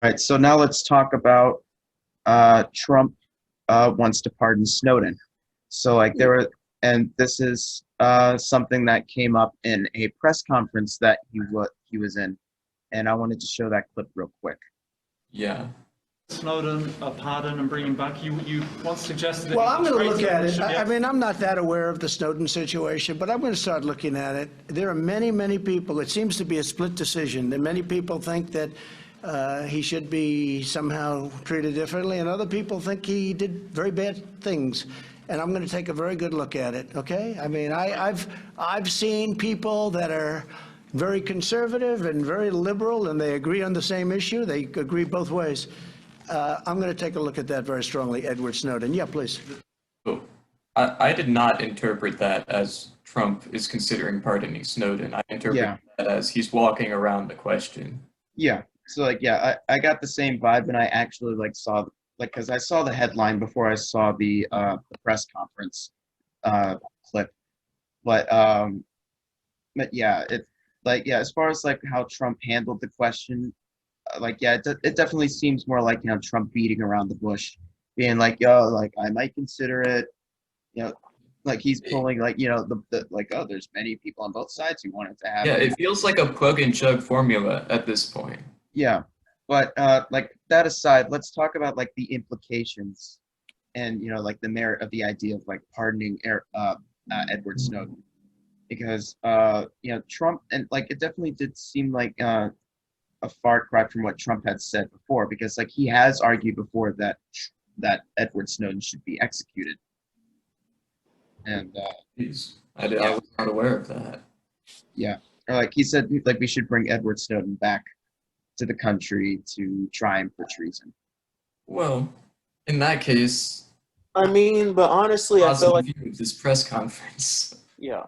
All right, so now let's talk about Trump wants to pardon Snowden. So like there were, and this is something that came up in a press conference that he was in, and I wanted to show that clip real quick. Yeah. Snowden a pardon and bring him back. You once suggested. Well, I'm going to look at it. I mean, I'm not that aware of the Snowden situation, but I'm going to start looking at it. There are many, many people. It seems to be a split decision. And many people think that he should be somehow treated differently, and other people think he did very bad things. And I'm going to take a very good look at it. Okay? I mean, I've seen people that are very conservative and very liberal, and they agree on the same issue. They agree both ways. I'm going to take a look at that very strongly, Edward Snowden. Yeah, please. So I did not interpret that as Trump is considering pardoning Snowden. I interpret that as he's walking around the question. Yeah. So like, yeah, I got the same vibe, and I actually like saw like because I saw the headline before I saw the press conference clip, but yeah, as far as like how Trump handled the question. Like, yeah, it definitely seems more like, Trump beating around the bush, being like, yo, like, I might consider it, like he's pulling, like, the like, oh, there's many people on both sides who wanted to have. Yeah, it feels like a plug and chug formula at this point. Yeah, but like that aside, let's talk about like the implications and, like the merit of the idea of like pardoning Edward Snowden, because, Trump, and like it definitely did seem like a far cry from what Trump had said before, because like he has argued before that Edward Snowden should be executed. And I was not aware of that. Yeah, or like he said, like we should bring Edward Snowden back to the country to try him for treason. Well, in that case, I mean, but honestly, I feel like this press conference. yeah.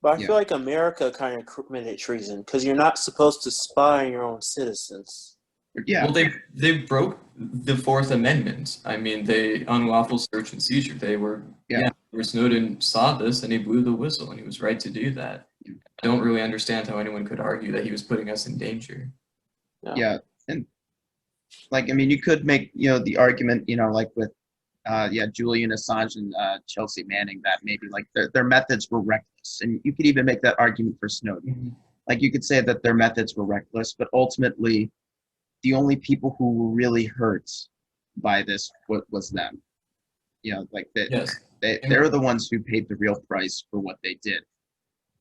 But I feel like America kind of committed treason because you're not supposed to spy on your own citizens. Yeah. Well, they broke the Fourth Amendment. I mean, they unlawful search and seizure. They were where Snowden saw this and he blew the whistle, and he was right to do that. I don't really understand how anyone could argue that he was putting us in danger. Yeah, and like I mean, you could make the argument like with Julian Assange and Chelsea Manning, that maybe like their methods were reckless, and you could even make that argument for Snowden. Mm-hmm. Like you could say that their methods were reckless, but ultimately, the only people who were really hurt by this was them. Like they're the ones who paid the real price for what they did.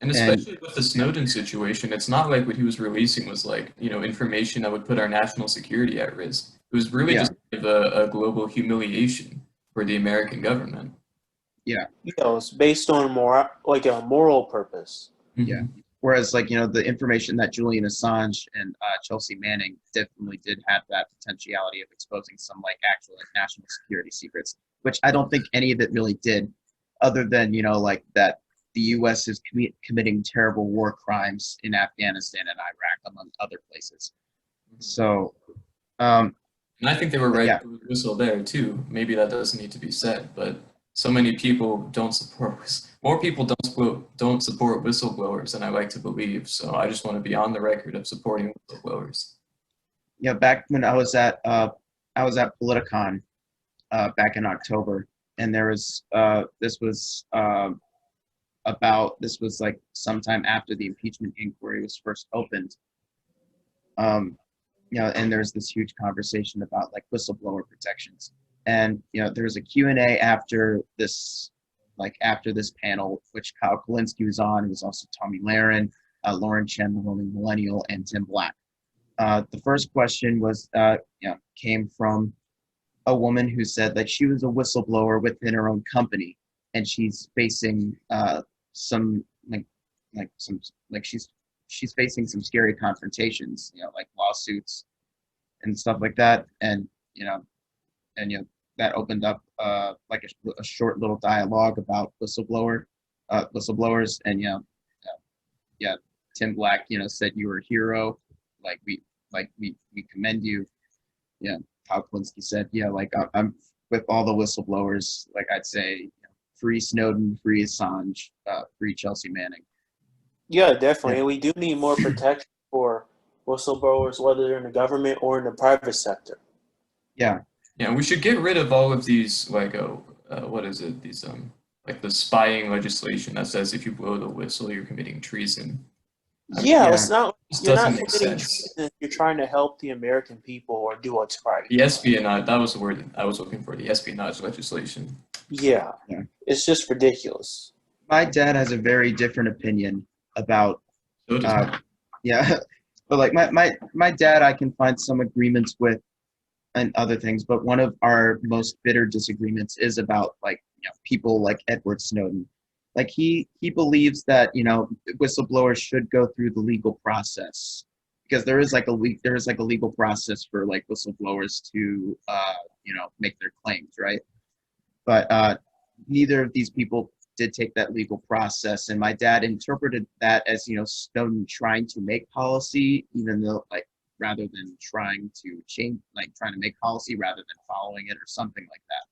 And especially with the Snowden situation, it's not like what he was releasing was like, information that would put our national security at risk. It was really just a global humiliation for the American government. Yeah. It was based on a moral purpose. Mm-hmm. Yeah. Whereas like, the information that Julian Assange and Chelsea Manning definitely did have that potentiality of exposing some like actual like national security secrets, which I don't think any of it really did, other than, like that the U.S. is committing terrible war crimes in Afghanistan and Iraq, among other places. So, and I think they were right to whistle there too. Maybe that doesn't need to be said, but so many people don't support. More people don't support whistleblowers than I like to believe. So I just want to be on the record of supporting whistleblowers. Yeah, back when I was at Politicon back in October, and there was this was like sometime after the impeachment inquiry was first opened. And there's this huge conversation about like whistleblower protections. And, there was a Q&A after this panel, which Kyle Kulinski was on. It was also Tommy Lahren, Lauren Chen, the Rolling Millennial, and Tim Black. The first question was, came from a woman who said that she was a whistleblower within her own company, and she's facing she's facing some scary confrontations, like lawsuits and stuff like that, and that opened up like a short little dialogue about whistleblowers, and Tim Black said you were a hero, we commend you. Kyle Kulinski said I'm with all the whistleblowers, like I'd say free Snowden, free Assange, free Chelsea Manning. Yeah, definitely. And we do need more protection for whistleblowers, whether they're in the government or in the private sector. Yeah. Yeah, we should get rid of all of these, like, what is it? These, like the spying legislation that says if you blow the whistle, you're committing treason. Yeah, Yeah. it's not. This You're not doesn't make committing sense. treason. You're trying to help the American people or do what's right. The espionage, that was the word I was looking for, the espionage legislation. Yeah. Yeah. It's just ridiculous. My dad has a very different opinion about So does yeah. But like my dad I can find some agreements with and other things, but one of our most bitter disagreements is about like, people like Edward Snowden. Like he believes that, whistleblowers should go through the legal process because there is like a legal process for like whistleblowers to make their claims, right? But neither of these people did take that legal process, and my dad interpreted that as Snowden trying to make policy, even though like rather than trying to change, like trying to make policy rather than following it or something like that.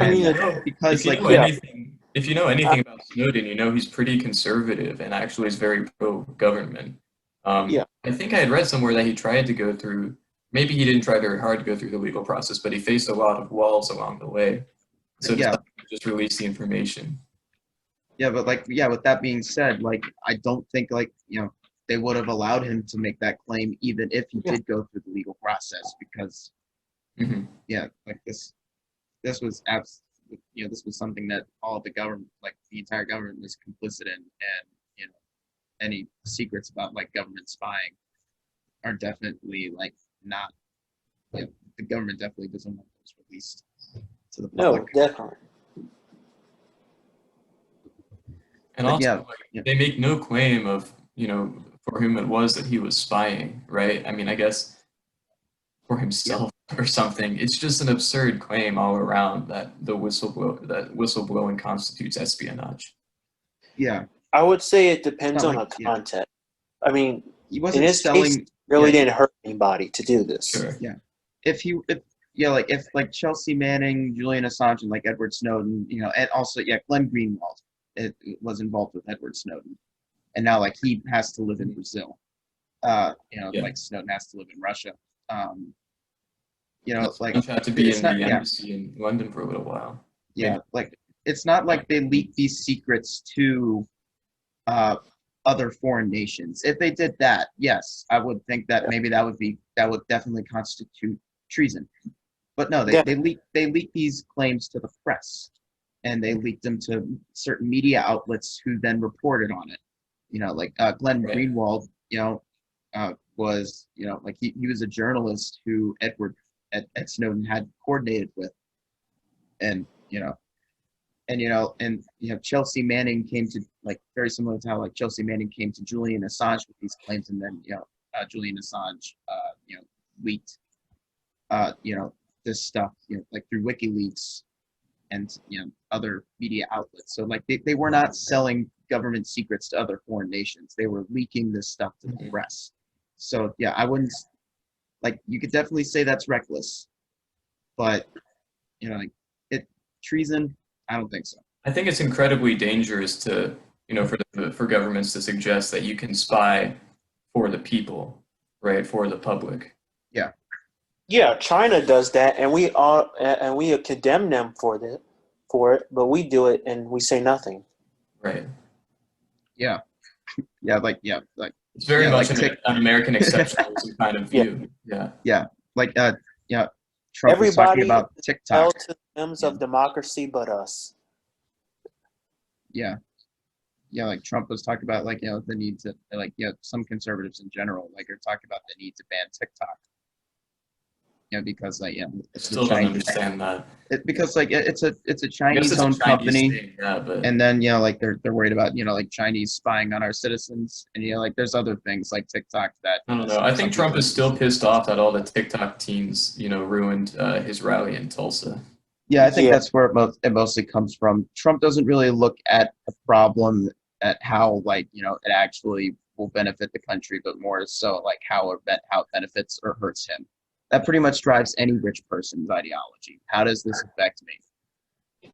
I mean, And because if you like know anything, if you know anything about Snowden, you know he's pretty conservative and actually is very pro-government. Yeah. I think I had read somewhere that he tried to go through, maybe he didn't try very hard to go through the legal process, but he faced a lot of walls along the way. So Yeah. just release the information. Yeah, but like, with that being said, like, I don't think like, they would have allowed him to make that claim even if he did go through the legal process because, like this was this was something that all of the government, like the entire government was complicit in, and, any secrets about like government spying are definitely like not, the government definitely doesn't want those released to the No, public. definitely. And But also, they make no claim of, for whom it was that he was spying, right? I mean, I guess for himself or something. It's just an absurd claim all around that that whistleblowing constitutes espionage. Yeah. I would say it depends on like, the context. I mean, He in wasn't this selling. case, really didn't hurt anybody to do this. Sure. If like Chelsea Manning, Julian Assange, and like Edward Snowden, and also Glenn Greenwald, it was involved with Edward Snowden, and now like he has to live in Brazil. Like Snowden has to live in Russia. Like Assange had to be it's in not, the embassy in London for a little while. Yeah, like it's not like they leaked these secrets to other foreign nations. If they did that, yes, I would think that maybe that would definitely constitute treason. But no, they leaked these claims to the press, and they leaked them to certain media outlets who then reported on it. Like Glenn Greenwald, was like he was a journalist who Edward Snowden had coordinated with, and Chelsea Manning came to, like, very similar to how like Chelsea Manning came to Julian Assange with these claims, and then Julian Assange leaked this stuff like through WikiLeaks and other media outlets. So like they were not selling government secrets to other foreign nations. They were leaking this stuff to the press. So I wouldn't, like, you could definitely say that's reckless, but treason, I don't think so. I think it's incredibly dangerous to, for governments to suggest that you can spy for the people, right, for the public. Yeah. Yeah, China does that, and we condemn them for it, but we do it and we say nothing. Right. Yeah. It's very much like an American exceptionalism kind of view. Yeah. Like Trump was Everybody talking about TikTok. held to the limbs of democracy but us. Yeah, like Trump was talking about, like, the need to, like, some conservatives in general, like, are talking about the need to ban TikTok. Because like, I still don't understand that. Because like it's a Chinese-owned company, thing, but... and then like they're worried about like Chinese spying on our citizens, and like there's other things like TikTok that I don't know. I think Trump is still pissed off that all the TikTok teens ruined his rally in Tulsa. Yeah, I think that's where it mostly comes from. Trump doesn't really look at a problem at how, like, it actually will benefit the country, but more so like how it benefits or hurts him. That pretty much drives any rich person's ideology. How does this affect me?